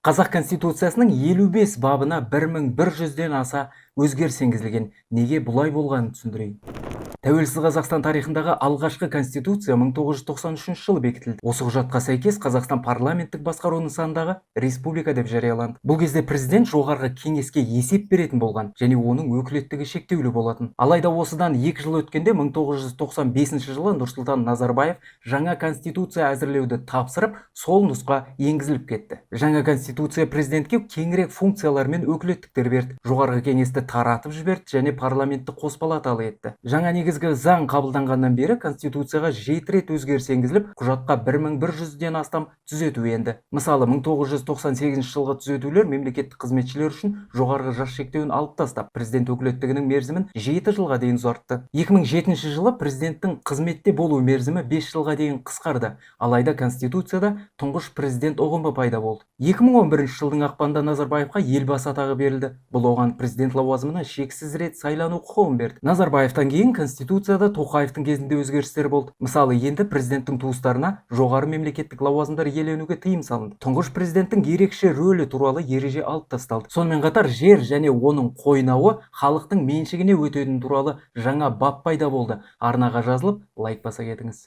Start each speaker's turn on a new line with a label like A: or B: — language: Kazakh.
A: Қазақ Конституциясының 55 бабына 1100-ден аса өзгеріс енгізілген. Неге бұлай болғанын түсіндірейін. Тәуелсіз Қазақстан тарихындағы алғашқы конституция 1993 жылы бекітілді. Осы құжатқа сәйкес Қазақстан парламенттік басқару нысанындағы республика деп жарияланды. Бұл кезде президент жоғарғы кеңеске есеп беретін болған және оның өкілеттігі шектеулі болатын. Алайда осыдан 2 жыл өткенде 1995 жылы Нұрсұлтан Назарбаев жаңа конституция әзірлеуді тапсырып, сол нұсқа енгізіліп кетті. Жаңа конституция президентке кеңірек функциялар мен өкілеттіктер берді. Жоғарғы кеңесті таратып жіберді және парламентті қос палаталы етті. Жаңа негізгі заң қабылданғаннан бері конституцияға 7 рет өзгеріс енгізіліп, құжатқа 1100-ден астам түзету енді. Мысалы, 1998 жылғы түзетулер мемлекеттік қызметшілер үшін жоғарғы жас шектеуін алып тастап, президент өкілеттігінің мерзімін 7 жылға дейін ұзартты. 2007 жылы президенттің қызметте болу мерзімі 5 жылға дейін қысқарды. Алайда конституцияда тұңғыш президент ұғымы пайда болды. 2011 жылдың ақпанында Назарбаевқа елбасы атағы берілді. Бұл оған президент лауазымына шексіз рет сайлану құқығын берді. Назарбаевтан кейін конституцияда Тоқаевтың кезінде өзгерістер болды. Мысалы, енді президенттің туыстарына жоғары мемлекеттік лауазымдар иеленуге тыйым салынды. Тұңғыш президенттің ерекше рөлі туралы ереже алып тасталды. Сонымен қатар жер және оның қойнауы халықтың меншігіне өтетіні туралы жаңа бап пайда болды. Арнаға жазылып, лайк баса кетіңіз.